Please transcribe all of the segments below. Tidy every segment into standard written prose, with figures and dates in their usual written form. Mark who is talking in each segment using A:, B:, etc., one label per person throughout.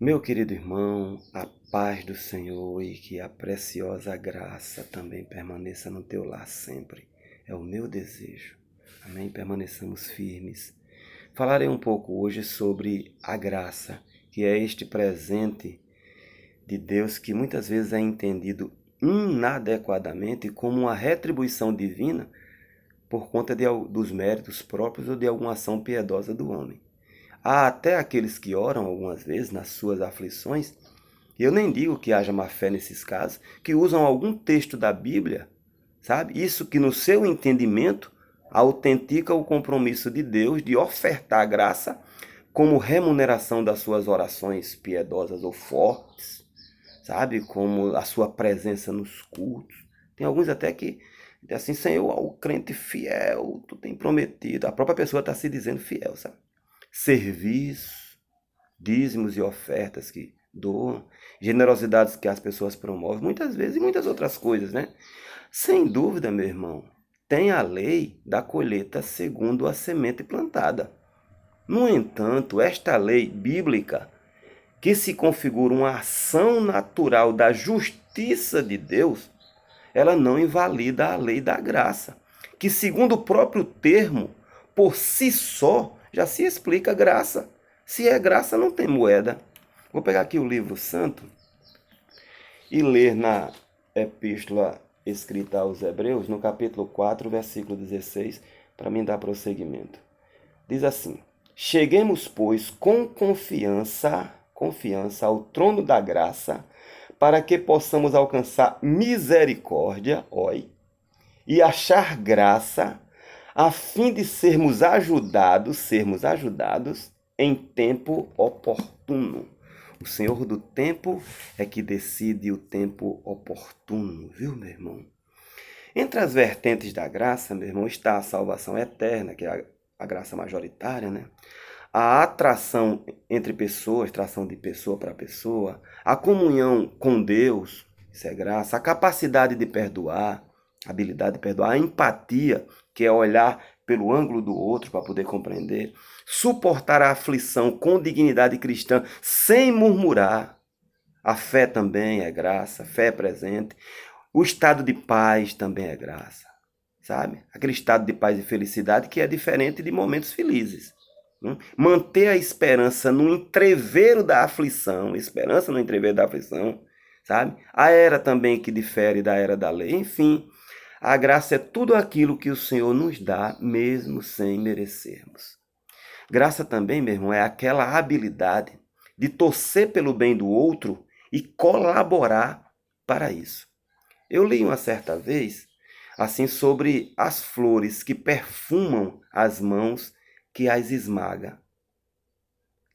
A: Meu querido irmão, a paz do Senhor e que a preciosa graça também permaneça no teu lar sempre. É o meu desejo. Amém? Permaneçamos firmes. Falarei um pouco hoje sobre a graça, que é este presente de Deus que muitas vezes é entendido inadequadamente como uma retribuição divina por conta dos méritos próprios ou de alguma ação piedosa do homem. Há até aqueles que oram algumas vezes nas suas aflições, e eu nem digo que haja má fé nesses casos, que usam algum texto da Bíblia, sabe? Isso que no seu entendimento autentica o compromisso de Deus de ofertar graça como remuneração das suas orações piedosas ou fortes, sabe? Como a sua presença nos cultos. Tem alguns até que dizem assim, Senhor, o crente fiel, tu tem prometido. A própria pessoa está se dizendo fiel, sabe? Serviço, dízimos e ofertas que doam, generosidades que as pessoas promovem, muitas vezes e muitas outras coisas, né? Sem dúvida, meu irmão, tem a lei da colheita segundo a semente plantada. No entanto, esta lei bíblica, que se configura uma ação natural da justiça de Deus, ela não invalida a lei da graça, que segundo o próprio termo, por si só, já se explica graça. Se é graça, não tem moeda. Vou pegar aqui o livro santo e ler na epístola escrita aos Hebreus, no capítulo 4, versículo 16, para mim dar prosseguimento. Diz assim: Cheguemos, pois, com confiança ao trono da graça, para que possamos alcançar misericórdia, oi, e achar graça, a fim de sermos ajudados em tempo oportuno. O Senhor do tempo é que decide o tempo oportuno, viu, meu irmão? Entre as vertentes da graça, meu irmão, está a salvação eterna, que é a graça majoritária, né? A atração entre pessoas, atração de pessoa para pessoa, a comunhão com Deus, isso é graça, a capacidade de perdoar, a habilidade de perdoar, a empatia, que é olhar pelo ângulo do outro para poder compreender, suportar a aflição com dignidade cristã, sem murmurar. A fé também é graça, fé é presente. O estado de paz também é graça, sabe? Aquele estado de paz e felicidade que é diferente de momentos felizes. Manter a esperança no entreveiro da aflição, esperança no entreveiro da aflição, sabe? A era também que difere da era da lei, enfim. A graça é tudo aquilo que o Senhor nos dá, mesmo sem merecermos. Graça também, meu irmão, é aquela habilidade de torcer pelo bem do outro e colaborar para isso. Eu li uma certa vez, assim, sobre as flores que perfumam as mãos que as esmaga.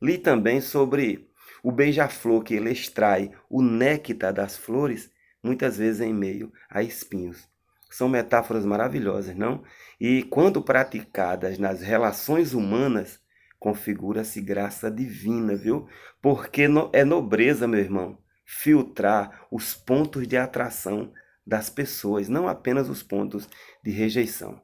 A: Li também sobre o beija-flor que ele extrai o néctar das flores, muitas vezes em meio a espinhos. São metáforas maravilhosas, não? E quando praticadas nas relações humanas, configura-se graça divina, viu? Porque é nobreza, meu irmão, filtrar os pontos de atração das pessoas, não apenas os pontos de rejeição.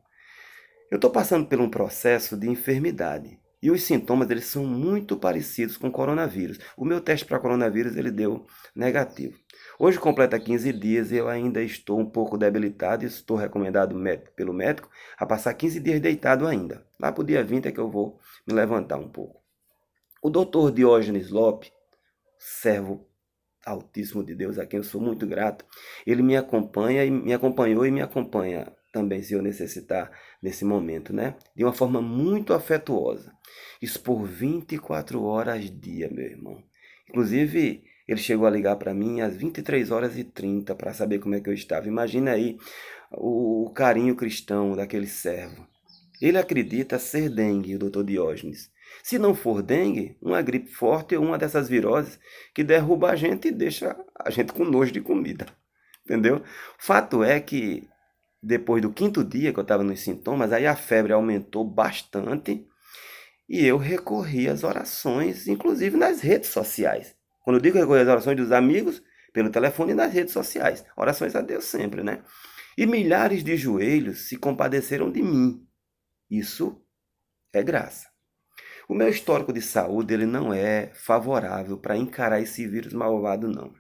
A: Eu estou passando por um processo de enfermidade e os sintomas eles são muito parecidos com coronavírus. O meu teste para coronavírus ele deu negativo. Hoje completa 15 dias e eu ainda estou um pouco debilitado e estou recomendado pelo médico a passar 15 dias deitado ainda. Lá para o dia 20 é que eu vou me levantar um pouco. O doutor Diógenes Lopes, servo altíssimo de Deus, a quem eu sou muito grato, ele me acompanha e me acompanhou e me acompanha também se eu necessitar nesse momento, né? De uma forma muito afetuosa. Isso por 24 horas dia, meu irmão. Inclusive, ele chegou a ligar para mim às 23h30 para saber como é que eu estava. Imagina aí o carinho cristão daquele servo. Ele acredita ser dengue, o doutor Diógenes. Se não for dengue, uma gripe forte ou uma dessas viroses que derruba a gente e deixa a gente com nojo de comida. Entendeu? Fato é que depois do 5º dia que eu estava nos sintomas, aí a febre aumentou bastante e eu recorri às orações, inclusive nas redes sociais. Quando eu digo recorrer às orações dos amigos, pelo telefone e nas redes sociais. Orações a Deus sempre, né? E milhares de joelhos se compadeceram de mim. Isso é graça. O meu histórico de saúde ele não é favorável para encarar esse vírus malvado, não.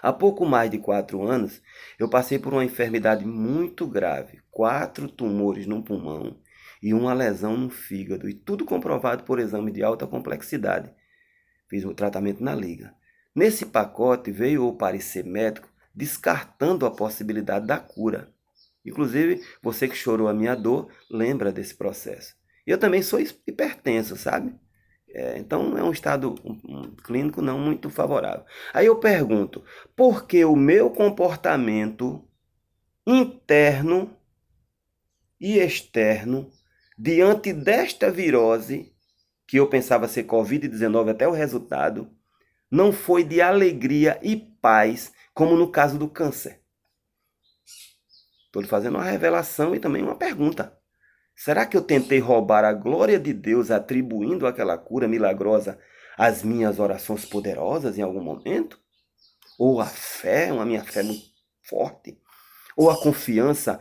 A: Há pouco mais de 4 anos, eu passei por uma enfermidade muito grave, 4 tumores no pulmão e uma lesão no fígado, e tudo comprovado por exame de alta complexidade. Fiz o tratamento na liga. Nesse pacote veio o parecer médico descartando a possibilidade da cura. Inclusive, você que chorou a minha dor, lembra desse processo. Eu também sou hipertenso, sabe? Então é um estado clínico não muito favorável. Aí eu pergunto, por que o meu comportamento interno e externo diante desta virose, que eu pensava ser Covid-19 até o resultado, não foi de alegria e paz, como no caso do câncer? Estou lhe fazendo uma revelação e também uma pergunta. Será que eu tentei roubar a glória de Deus atribuindo aquela cura milagrosa às minhas orações poderosas em algum momento? Ou a fé, uma minha fé muito forte? Ou a confiança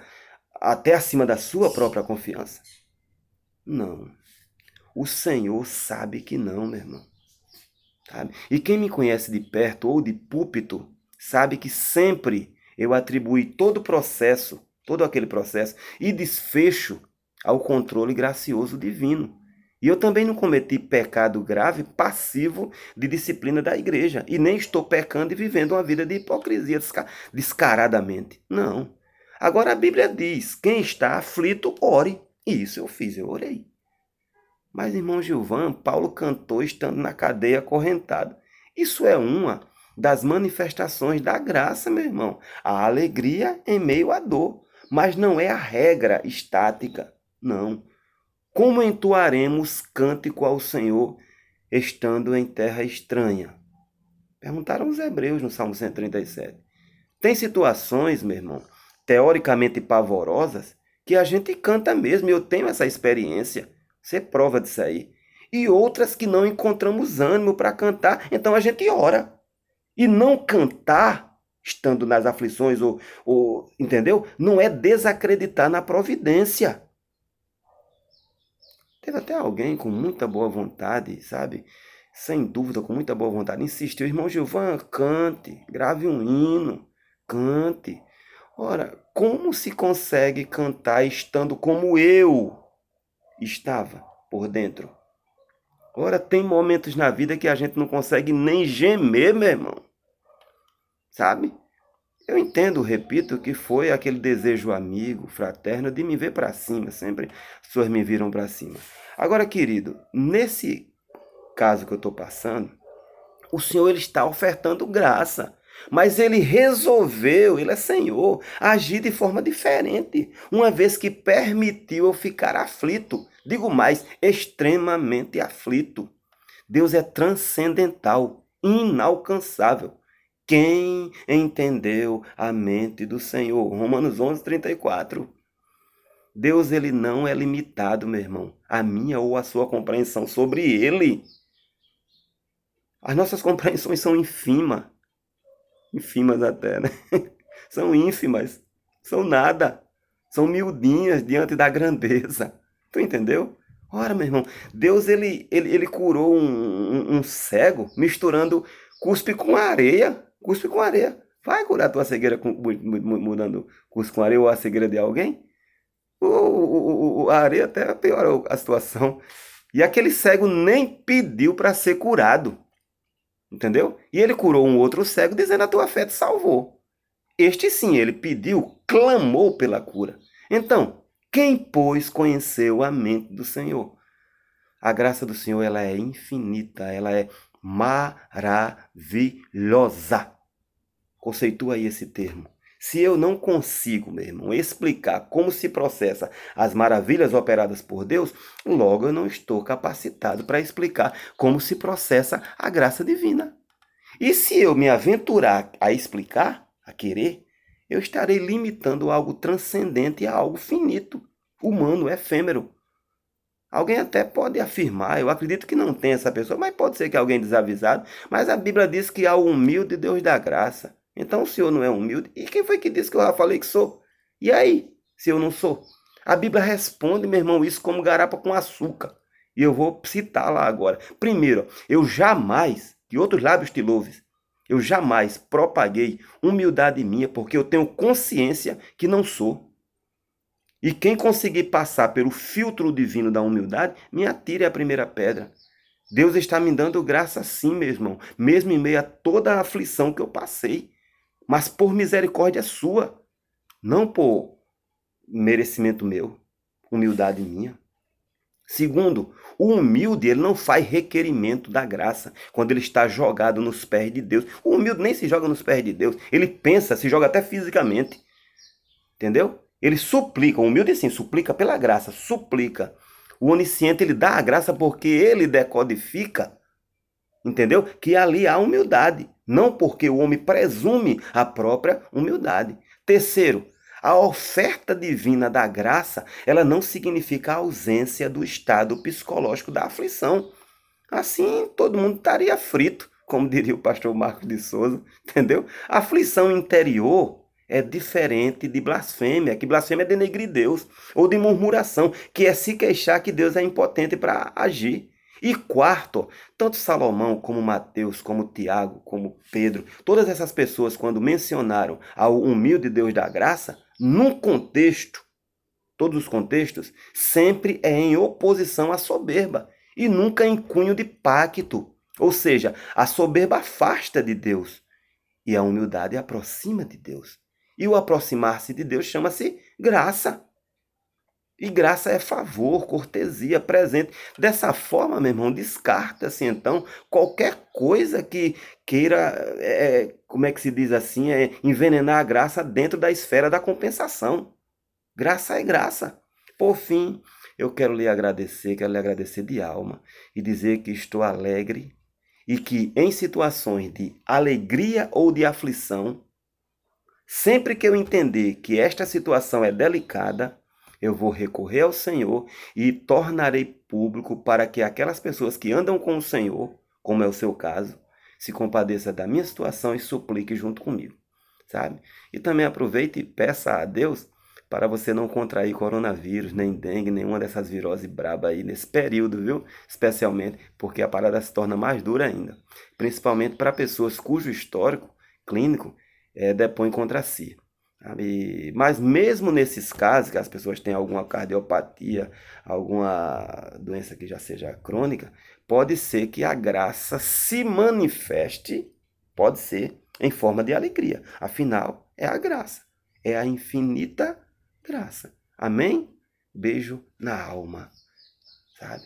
A: até acima da sua própria confiança? Não. O Senhor sabe que não, meu irmão. Sabe? E quem me conhece de perto ou de púlpito, sabe que sempre eu atribuí todo aquele processo e desfecho ao controle gracioso divino. E eu também não cometi pecado grave passivo de disciplina da igreja. E nem estou pecando e vivendo uma vida de hipocrisia descaradamente. Não. Agora a Bíblia diz, quem está aflito, ore. E isso eu fiz, eu orei. Mas, irmão Gilvan, Paulo cantou estando na cadeia acorrentado. Isso é uma das manifestações da graça, meu irmão. A alegria em meio à dor. Mas não é a regra estática. Não. Como entoaremos cântico ao Senhor estando em terra estranha? Perguntaram os hebreus no Salmo 137. Tem situações, meu irmão, teoricamente pavorosas, que a gente canta mesmo. Eu tenho essa experiência. Você é prova disso aí. E outras que não encontramos ânimo para cantar, então a gente ora. E não cantar, estando nas aflições, entendeu? Não é desacreditar na providência. Teve até alguém com muita boa vontade, sabe? Sem dúvida, com muita boa vontade, insistiu. Irmão Gilvan, cante, grave um hino, cante. Ora, como se consegue cantar estando como eu estava por dentro? Ora, tem momentos na vida que a gente não consegue nem gemer, meu irmão. Sabe? Eu entendo, repito, que foi aquele desejo amigo, fraterno, de me ver para cima. Sempre as pessoas me viram para cima. Agora, querido, nesse caso que eu estou passando, o Senhor ele está ofertando graça. Mas ele resolveu, ele é Senhor, agir de forma diferente, uma vez que permitiu eu ficar aflito. Digo mais, extremamente aflito. Deus é transcendental, inalcançável. Quem entendeu a mente do Senhor? Romanos 11:34. Deus ele não é limitado, meu irmão, a minha ou a sua compreensão sobre ele. As nossas compreensões são ínfimas até, né? São ínfimas, são nada, são miudinhas diante da grandeza. Tu entendeu? Ora, meu irmão, Deus ele curou um cego misturando cuspe com areia. Cuspe com areia. Vai curar a tua cegueira mudando cuspe com areia ou a cegueira de alguém? A areia até piorou a situação. E aquele cego nem pediu para ser curado. Entendeu? E ele curou um outro cego dizendo: a tua fé te salvou. Este sim, ele pediu, clamou pela cura. Então, quem, pois, conheceu a mente do Senhor? A graça do Senhor ela é infinita, ela é maravilhosa. Conceitua aí esse termo. Se eu não consigo, meu irmão, explicar como se processa as maravilhas operadas por Deus, logo eu não estou capacitado para explicar como se processa a graça divina. E se eu me aventurar a explicar, a querer, eu estarei limitando algo transcendente a algo finito, humano, efêmero. Alguém até pode afirmar, eu acredito que não tem essa pessoa, mas pode ser que alguém desavisado, mas a Bíblia diz que ao humilde Deus dá graça. Então o senhor não é humilde? E quem foi que disse que eu já falei que sou? E aí, se eu não sou? A Bíblia responde, meu irmão, isso como garapa com açúcar. E eu vou citar lá agora. Primeiro, eu jamais, que outros lábios te louves, eu jamais propaguei humildade minha, porque eu tenho consciência que não sou. E quem conseguir passar pelo filtro divino da humildade, me atire a primeira pedra. Deus está me dando graça sim, meu irmão, mesmo em meio a toda a aflição que eu passei, mas por misericórdia sua, não por merecimento meu, humildade minha. Segundo, o humilde, ele não faz requerimento da graça quando ele está jogado nos pés de Deus. O humilde nem se joga nos pés de Deus, ele pensa, se joga até fisicamente, entendeu? Ele suplica, o humilde sim, suplica pela graça, suplica. O onisciente, ele dá a graça porque ele decodifica, entendeu? Que ali há humildade, não porque o homem presume a própria humildade. Terceiro, a oferta divina da graça, ela não significa a ausência do estado psicológico da aflição. Assim, todo mundo estaria frito, como diria o pastor Marcos de Souza, entendeu? A aflição interior é diferente de blasfêmia, que blasfêmia é denegrir Deus, ou de murmuração, que é se queixar que Deus é impotente para agir. E quarto, tanto Salomão como Mateus, como Tiago, como Pedro, todas essas pessoas, quando mencionaram ao humilde Deus da graça, num contexto, todos os contextos, sempre é em oposição à soberba e nunca em cunho de pacto. Ou seja, a soberba afasta de Deus e a humildade aproxima de Deus. E o aproximar-se de Deus chama-se graça. E graça é favor, cortesia, presente. Dessa forma, meu irmão, descarta-se então qualquer coisa que queira, como é que se diz assim, envenenar a graça dentro da esfera da compensação. Graça é graça. Por fim, eu quero lhe agradecer de alma e dizer que estou alegre e que em situações de alegria ou de aflição, sempre que eu entender que esta situação é delicada, eu vou recorrer ao Senhor e tornarei público para que aquelas pessoas que andam com o Senhor, como é o seu caso, se compadeça da minha situação e suplique junto comigo, sabe? E também aproveite e peça a Deus para você não contrair coronavírus, nem dengue, nenhuma dessas viroses braba aí nesse período, viu? Especialmente porque a parada se torna mais dura ainda, principalmente para pessoas cujo histórico clínico depõe contra si. Sabe? Mas mesmo nesses casos, que as pessoas têm alguma cardiopatia, alguma doença que já seja crônica, pode ser que a graça se manifeste, pode ser, em forma de alegria. Afinal, é a graça, é a infinita graça. Amém? Beijo na alma, sabe?